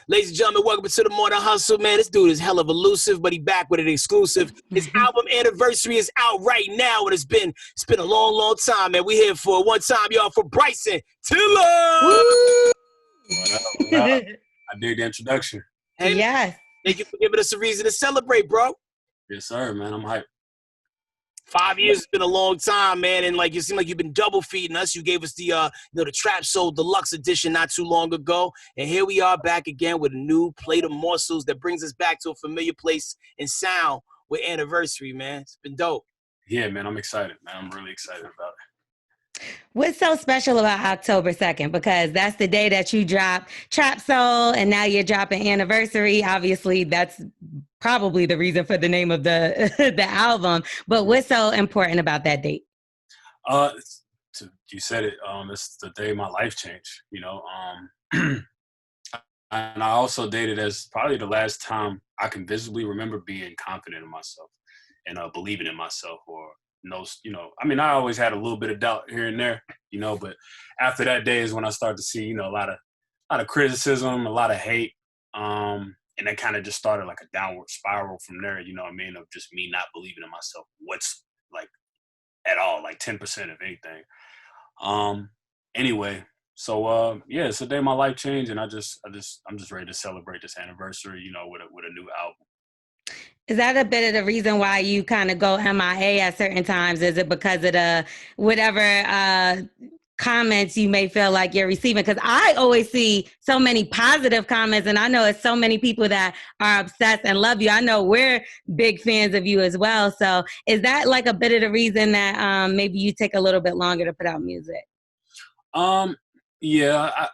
Ladies and gentlemen, welcome to the Morning Hustle, man. This dude is hell of elusive, but he back with an exclusive. His album anniversary is out right now, and it's been a long, long time, man. We here for one time, y'all, for Bryson Tiller. Woo! What up, what up? I dig the introduction. Hey, yes. thank you for giving us a reason to celebrate, bro. Yes, sir, man. I'm hyped. 5 years has been a long time, man, and like you seem like you've been double feeding us. You gave us the the Trapsoul Deluxe Edition not too long ago, and here we are back again with a new plate of morsels that brings us back to a familiar place and sound with Anniversary, man. It's been dope. Yeah, man. I'm excited, man. I'm really excited about it. What's so special about October 2nd? Because that's the day that you dropped Trapsoul, and now you're dropping Anniversary. Obviously, that's probably the reason for the name of the the album. But what's so important about that date? You said it. It's the day my life changed. You know, and I also dated as probably the last time I can visibly remember being confident in myself and believing in myself, or I mean, I always had a little bit of doubt here and there, but after that day is when I started to see, a lot of criticism, a lot of hate. And that kind of just started like a downward spiral from there, of just me not believing in myself, what's like at all, like 10% of anything. Anyway, so yeah, it's the day my life changed, and I'm just ready to celebrate this anniversary, with a new album. Is that a bit of the reason why you kind of go MIA at certain times? Is it because of the whatever comments you may feel like you're receiving? Because I always see so many positive comments, and I know it's so many people that are obsessed and love you. I know we're big fans of you as well. So is that like a bit of the reason that maybe you take a little bit longer to put out music? Yeah,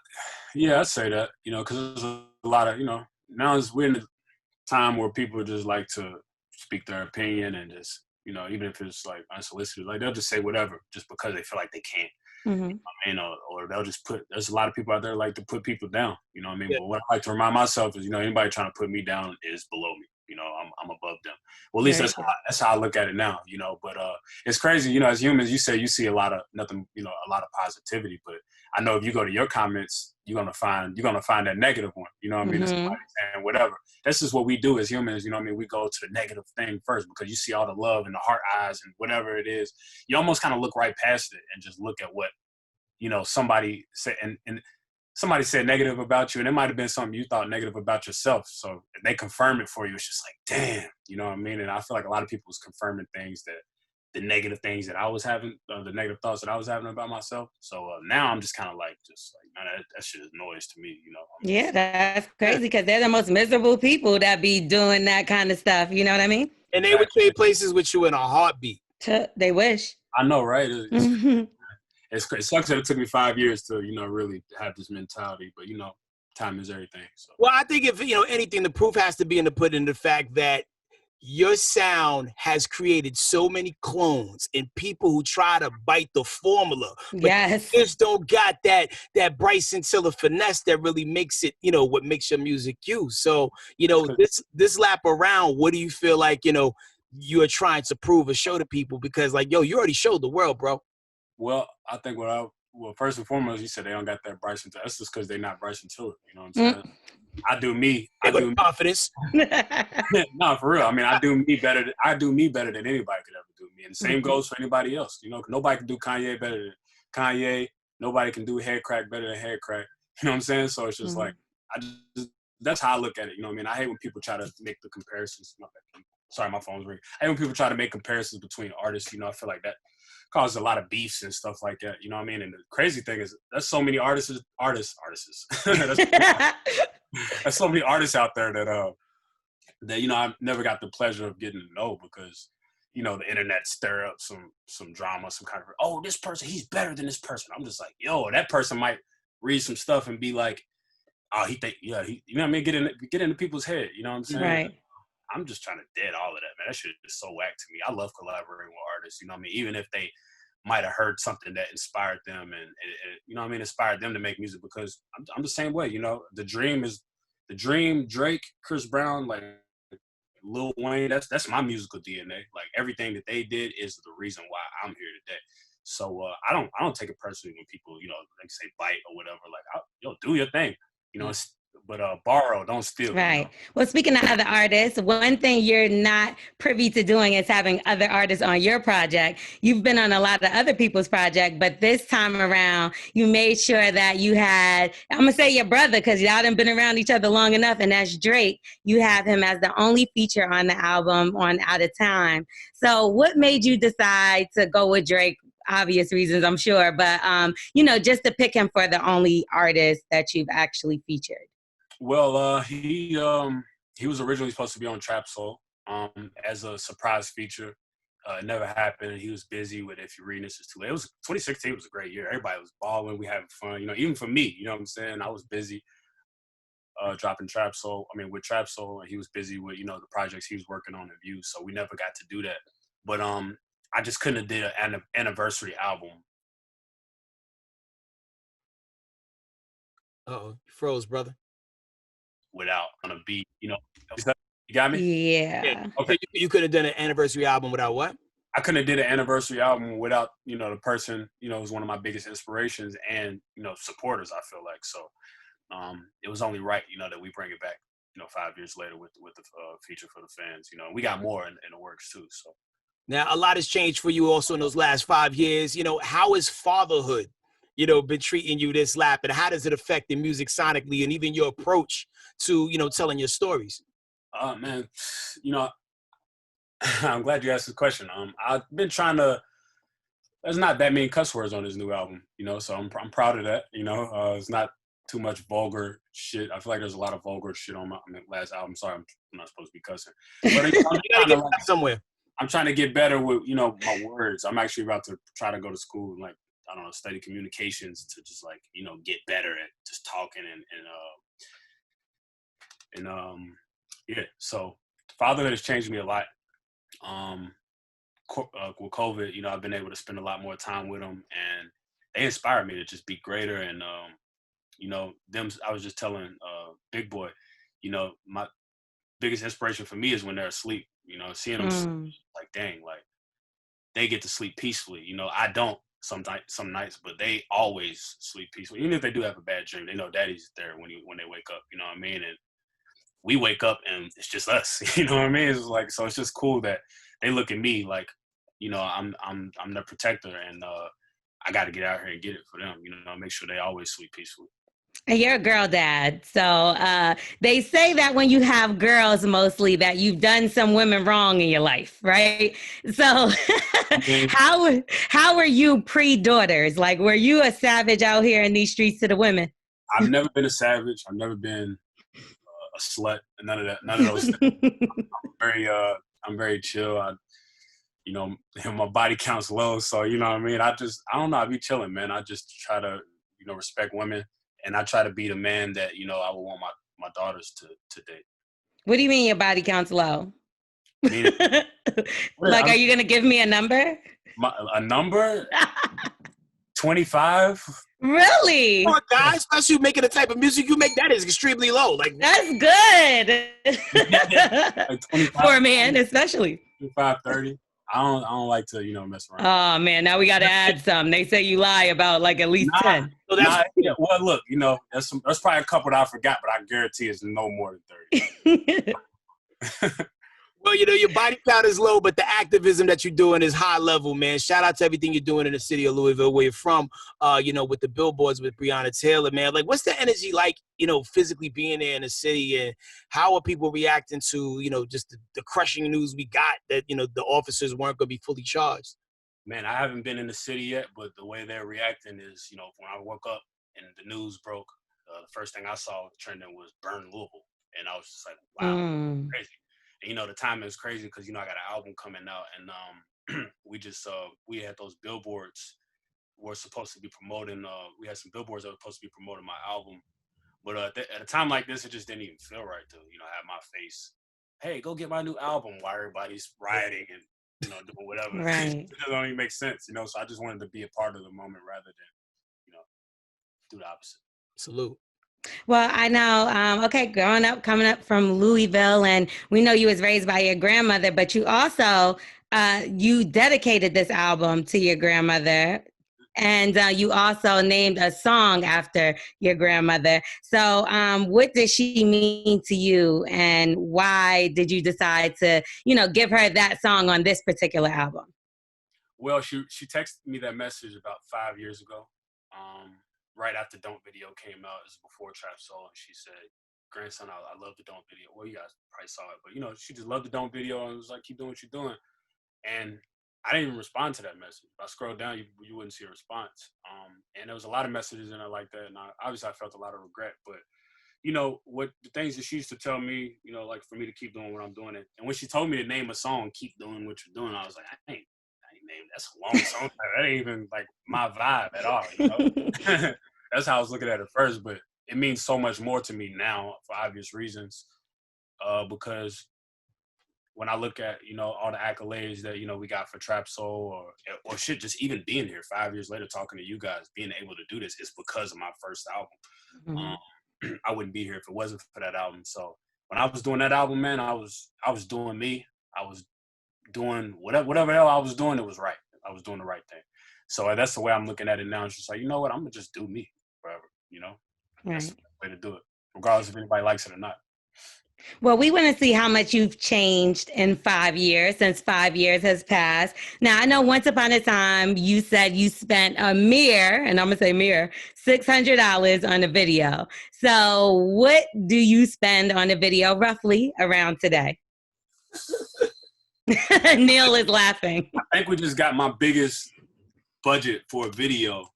I'd say that, because there's a lot of, now we're in a time where people just like to speak their opinion and just, even if it's like unsolicited, like they'll just say whatever just because they feel like they can't. Mm-hmm. Or they'll just there's a lot of people out there like to put people down, Yeah. But what I like to remind myself is, anybody trying to put me down is below me. I'm above them. Well, at least that's how I look at it now, but it's crazy, as humans, you see a lot of a lot of positivity, but I know if you go to your comments, you're gonna find that negative one, Mm-hmm. Somebody saying whatever. This is what we do as humans, we go to the negative thing first because you see all the love and the heart eyes and whatever it is. You almost kind of look right past it and just look at what, somebody said, and somebody said negative about you, and it might have been something you thought negative about yourself. So if they confirm it for you, it's just like, damn, And I feel like a lot of people was confirming things the negative things that I was having, the negative thoughts that I was having about myself. So now I'm just kind of like, man, that shit is noise to me, Yeah, that's crazy because they're the most miserable people that be doing that kind of stuff. You know what I mean? And they would trade places with you in a heartbeat. They wish. I know, right? It sucks that it took me 5 years to, really have this mentality, but time is everything. So. Well, I think if anything, the proof has to be in the pudding. The fact that your sound has created so many clones and people who try to bite the formula, but yes, just don't got that Bryson Tiller finesse that really makes it, what makes your music you. So, this lap around, what do you feel like, you are trying to prove or show to people? Because like, yo, you already showed the world, bro. Well, I think first and foremost, you said they don't got that Bryson Tiller. That's just because they're not Bryson Tiller. You know what I'm saying? I do me. I do confidence. No, for real. I mean, I do me better than anybody could ever do me. And the same goes for anybody else. Nobody can do Kanye better than Kanye. Nobody can do Head Crack better than Head Crack. You know what I'm saying? So it's just like, that's how I look at it. I hate when people try to make the comparisons. Sorry, my phone's ringing. I hate when people try to make comparisons between artists. I feel like that causes a lot of beefs and stuff like that. And the crazy thing is there's so many artists. There's so many artists out there that I never got the pleasure of getting to know because, the internet stir up some drama, some kind of, this person, he's better than this person. I'm just like, yo, that person might read some stuff and be like, oh, he think, yeah, he, get into people's head. You know what I'm saying? Right. I'm just trying to dead all of that, man. That shit is so whack to me. I love collaborating with artists, even if they might have heard something that inspired them and inspired them to make music, because I'm the same way, the dream, Drake, Chris Brown, like Lil Wayne, that's my musical DNA. Like everything that they did is the reason why I'm here today. So I don't take it personally when people, like say bite or whatever, like, do your thing, but borrow, don't steal. Right. You know? Well, speaking of other artists, one thing you're not privy to doing is having other artists on your project. You've been on a lot of other people's project, but this time around, you made sure that you had, I'm going to say your brother, because y'all done been around each other long enough, and that's Drake. You have him as the only feature on the album on Out of Time. So what made you decide to go with Drake? Obvious reasons, I'm sure, but, just to pick him for the only artist that you've actually featured. Well, he was originally supposed to be on Trapsoul as a surprise feature. It never happened. He was busy with If You're Reading This Is Too Late. 2016 was a great year. Everybody was balling. We having fun. Even for me, you know what I'm saying? I was busy dropping Trapsoul. With Trapsoul, and he was busy with, the projects he was working on and Views. So we never got to do that. But I just couldn't have did an anniversary album. Uh-oh, you froze, brother. Without on a beat, you got me? Yeah. Okay. You could have done an anniversary album without what? I couldn't have did an anniversary album without, the person, who's one of my biggest inspirations and, supporters, I feel like. So it was only right, that we bring it back, 5 years later with the feature for the fans, we got more in the works too. So now a lot has changed for you also in those last 5 years. How is fatherhood, been treating you this lap, and how does it affect the music sonically and even your approach to, telling your stories? Man, I'm glad you asked this question. I've been trying to, there's not that many cuss words on this new album, so I'm proud of that. It's not too much vulgar shit. I feel like there's a lot of vulgar shit on my last album. Sorry, I'm not supposed to be cussing. But I'm trying to get better with, my words. I'm actually about to try to go to school and study communications to just get better at just talking and yeah. So fatherhood has changed me a lot. With COVID, I've been able to spend a lot more time with them, and they inspire me to just be greater. And I was just telling Big Boy, my biggest inspiration for me is when they're asleep. Seeing them sleep, like, dang, like they get to sleep peacefully. I don't some nights, but they always sleep peacefully. Even if they do have a bad dream, they know daddy's there when they wake up. You know what I mean? And we wake up and it's just us. You know what I mean? It's like, so it's just cool that they look at me like, I'm their protector, and I got to get out here and get it for them. Make sure they always sleep peacefully. And you're a girl dad. So they say that when you have girls mostly that you've done some women wrong in your life, right? So how were you pre-daughters? Like, were you a savage out here in these streets to the women? I've never been a savage. I've never been a slut. None of that. None of those things. I'm very chill. My body count's low. So, you know what I mean? I don't know. I be chilling, man. I just try to, respect women. And I try to be the man that, I would want my daughters to date. What do you mean your body count's low? Are you going to give me a number? A number? 25? Really? Come on, guys, especially making the type of music you make, that is extremely low. Like, that's good. Like for a man, especially. 25, 30. I don't like to, mess around. Oh man, now we got to add some. They say you lie about like at least 10. Yeah. Well, look, there's probably a couple that I forgot, but I guarantee it's no more than 30. Well, your body count is low, but the activism that you're doing is high level, man. Shout out to everything you're doing in the city of Louisville, where you're from, with the billboards with Breonna Taylor, man. Like, what's the energy like, physically being there in the city, and how are people reacting to, just the crushing news we got that, the officers weren't going to be fully charged? Man, I haven't been in the city yet, but the way they're reacting is, when I woke up and the news broke, the first thing I saw trending was burn Louisville. And I was just like, wow, crazy. And, the timing is crazy because, I got an album coming out, and we had those billboards were supposed to be promoting, we had some billboards that were supposed to be promoting my album. But at a time like this, it just didn't even feel right to, have my face, hey, go get my new album while everybody's rioting and, doing whatever. Right. It doesn't even make sense, so I just wanted to be a part of the moment rather than, do the opposite. Salute. Well, I know, coming up from Louisville, and we know you was raised by your grandmother, but you also, you dedicated this album to your grandmother. And you also named a song after your grandmother. So what does she mean to you, and why did you decide to, give her that song on this particular album? Well, she texted me that message about 5 years ago, right after Don't video came out. It was before Trapsoul, and she said, "Grandson, I love the Don't video." Well, you guys probably saw it, but she just loved the Don't video and was like, "Keep doing what you're doing." And I didn't even respond to that message. If I scrolled down, you wouldn't see a response. And there was a lot of messages in there like that, and obviously I felt a lot of regret. But what the things that she used to tell me, like for me to keep doing what I'm doing. And when she told me to name a song, "Keep Doing What You're Doing," I was like, I ain't named. That's a long song. That ain't even like my vibe at all. That's how I was looking at it first. But it means so much more to me now for obvious reasons. Because when I look at, all the accolades that, we got for Trapsoul or shit, just even being here 5 years later, talking to you guys, being able to do this is because of my first album. I wouldn't be here if it wasn't for that album. So when I was doing that album, man, I was doing me. I was doing whatever hell I was doing, it was right. I was doing the right thing. So that's the way I'm looking at it now. It's just like, you know what? I'm going to just do me forever, That's the way to do it, regardless if anybody likes it or not. Well, we want to see how much you've changed in 5 years, since 5 years has passed. Now, I know once upon a time you said you spent a mere, and I'm going to say mere, $600 on a video. So what do you spend on a video roughly around today? Neil is laughing. I think we just got my biggest budget for a video.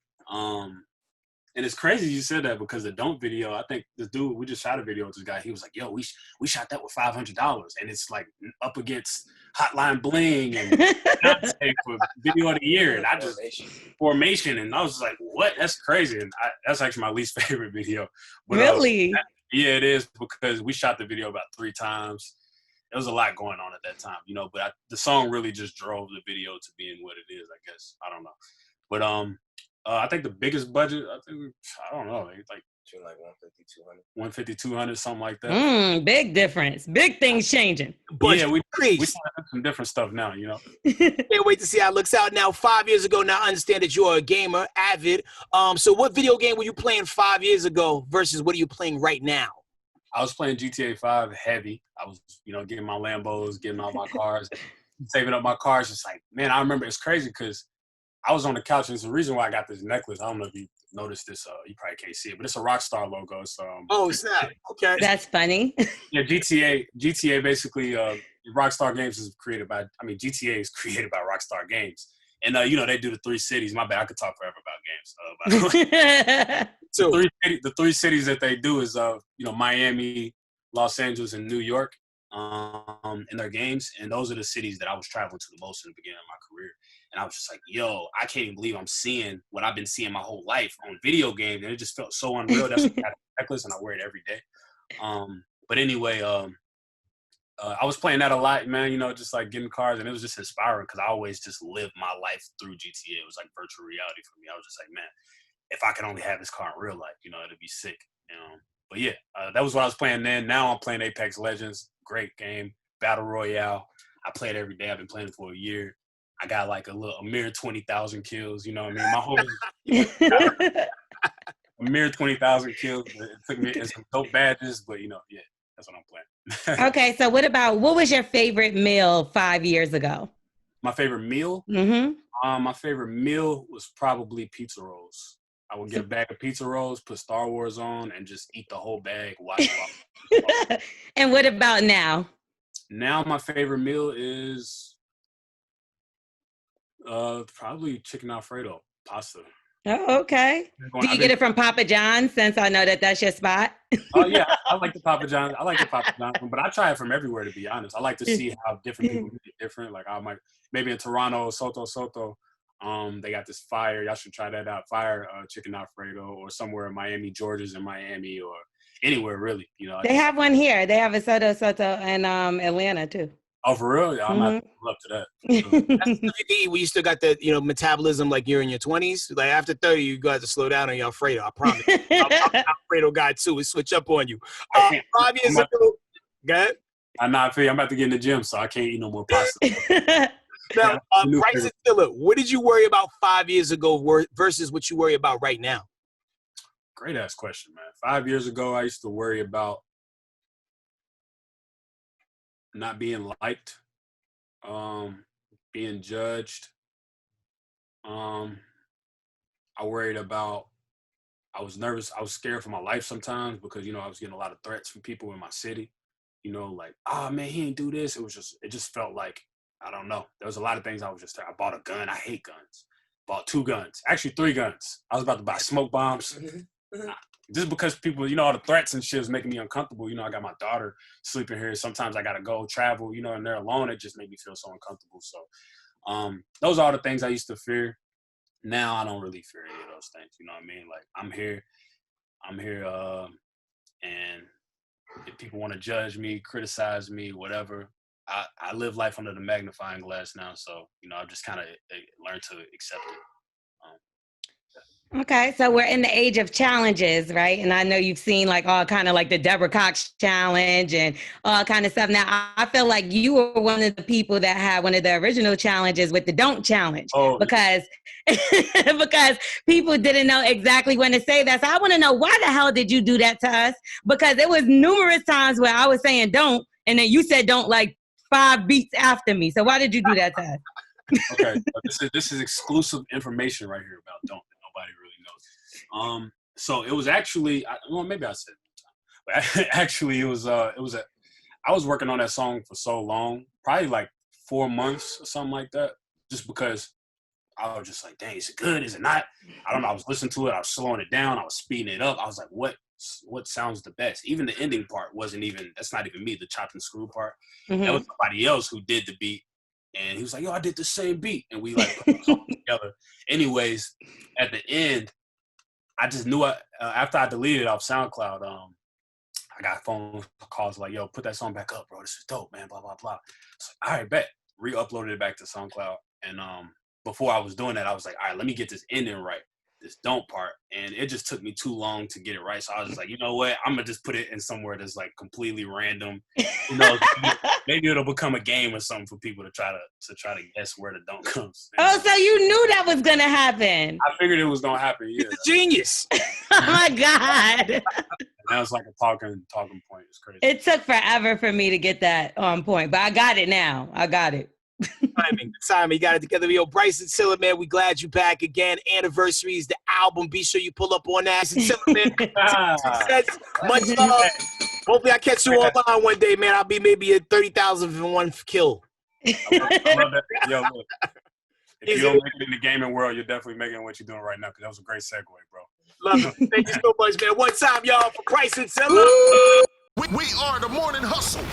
And it's crazy you said that, because the Don't video, I think this dude, we just shot a video with this guy. He was like, "Yo, we shot that with $500, and it's like up against Hotline Bling and Beyonce for Video of the Year." And I just Formation, and I was like, "What? That's crazy!" And that's actually my least favorite video. But, really? Yeah, it is, because we shot the video about 3 times. There was a lot going on at that time, But the song really just drove the video to being what it is, I guess. I don't know, but I think the biggest budget, I don't know, like 150, 200. 150, 200, something like that. Big difference. Big things changing. Yeah, we have some different stuff now, Can't wait to see how it looks out now. 5 years ago, now I understand that you're a gamer, avid. So what video game were you playing 5 years ago versus what are you playing right now? I was playing GTA 5 heavy. I was, getting my Lambos, getting all my cars, saving up my cars. Just like, man, I remember it's crazy because I was on the couch, and it's the reason why I got this necklace. I don't know if you noticed this. You probably can't see it, but it's a Rockstar logo. So, oh, snap. Okay. That's funny. Yeah, GTA basically, Rockstar Games is created by, GTA is created by Rockstar Games. And, they do the 3 cities. My bad, I could talk forever about games. By the way. The three cities that they do is, Miami, Los Angeles, and New York in their games. And those are the cities that I was traveling to the most in the beginning of my career. And I was just like, yo, I can't even believe I'm seeing what I've been seeing my whole life on video games. And it just felt so unreal. That's why I got a necklace, and I wear it every day. But anyway, I was playing that a lot, man, just like getting cars. And it was just inspiring because I always just lived my life through GTA. It was like virtual reality for me. I was just like, man, if I could only have this car in real life, it'd be sick. But yeah, that was what I was playing then. Now I'm playing Apex Legends. Great game. Battle Royale. I play it every day. I've been playing it for a year. I got like a mere 20,000 kills. You know what I mean? My whole a mere 20,000 kills. It took me some dope badges, but yeah, that's what I'm playing. Okay, so what was your favorite meal 5 years ago? My favorite meal? Mm-hmm. My favorite meal was probably pizza rolls. I would get a bag of pizza rolls, put Star Wars on, and just eat the whole bag. Watch. And what about now? Now my favorite meal is probably chicken Alfredo pasta. Oh, okay. Do you get it from Papa John's, since I know that that's your spot? Oh yeah, I like the Papa John's. But I try it from everywhere, to be honest. I like to see how different people make it different. Like I might maybe in Toronto, Soto. They got this fire. Y'all should try that out. Fire chicken Alfredo, or somewhere in Miami, Georgia's in Miami, or anywhere really. They have one here. They have a Soto in Atlanta too. Oh, for real? Yeah, I'm not up to that. That's stuff you can eat when you still got the metabolism like you're in your 20s. Like after 30, you got to slow down on your Alfredo. I promise. I'm an Alfredo guy too. We switch up on you. 5 years ago, go ahead. I feel I'm about to get in the gym, so I can't eat no more pasta. Now, New Bryson favorite. Tiller, what did you worry about 5 years ago versus what you worry about right now? Great ass question, man. 5 years ago, I used to worry about not being liked, being judged. I worried about. I was nervous. I was scared for my life sometimes because I was getting a lot of threats from people in my city. Like, oh man, he ain't do this. It just felt like, I don't know. There was a lot of things I bought a gun. I hate guns. Bought 2 guns, actually 3 guns. I was about to buy smoke bombs. Just because people, all the threats and shit was making me uncomfortable. I got my daughter sleeping here. Sometimes I got to go travel, and they're alone. It just made me feel so uncomfortable. So those are the things I used to fear. Now I don't really fear any of those things. You know what I mean? Like, I'm here, and if people want to judge me, criticize me, whatever, I live life under the magnifying glass now. So, I've just kind of learned to accept it. Okay, so we're in the age of challenges, right? And I know you've seen like all kind of like the Deborah Cox challenge and all kind of stuff. Now, I feel like you were one of the people that had one of the original challenges with the don't challenge because because people didn't know exactly when to say that. So I want to know, why the hell did you do that to us? Because it was numerous times where I was saying don't, and then you said don't like 5 beats after me. So why did you do that to us? Okay, this is exclusive information right here about don't. Nobody really knows. So it was actually, maybe I said it one time, but actually I was working on that song for so long, probably like 4 months or something like that, just because I was just like, dang, is it good? Is it not? I don't know. I was listening to it. I was slowing it down. I was speeding it up. I was like, what sounds the best? Even the ending part that's not even me, the chopped and screw part. Mm-hmm. That was somebody else who did the beat. And he was like, yo, I did the same beat. And we like put the song together. Anyways, at the end, I just knew after I deleted it off SoundCloud, I got phone calls like, yo, put that song back up, bro. This is dope, man, blah, blah, blah. So, all right, bet. Re-uploaded it back to SoundCloud. And before I was doing that, I was like, all right, let me get this ending right, this don't part. And it just took me too long to get it right. So I was just like, you know what? I'm going to just put it in somewhere that's like completely random. Maybe it'll become a game or something for people to try to guess where the don't comes. And so you knew that was going to happen. I figured it was going to happen, yeah. He's a genius. Oh, my God. That was like a talking point. It's crazy. It took forever for me to get that on point, but I got it now. I got it. Timing, you got it together. Yo, Bryson Tiller, man, we glad you back again. Anniversaries, the album. Be sure you pull up on that. Tiller, man. Much love. Hopefully I catch you online one day, man. I'll be maybe at 30,000 for one kill. I love that. Yo, look. If you don't make it in the gaming world, you're definitely making what you're doing right now, because that was a great segue, bro. Love it. Thank you so much, man. One time, y'all, for Bryson Tiller. We are the Morning Hustle.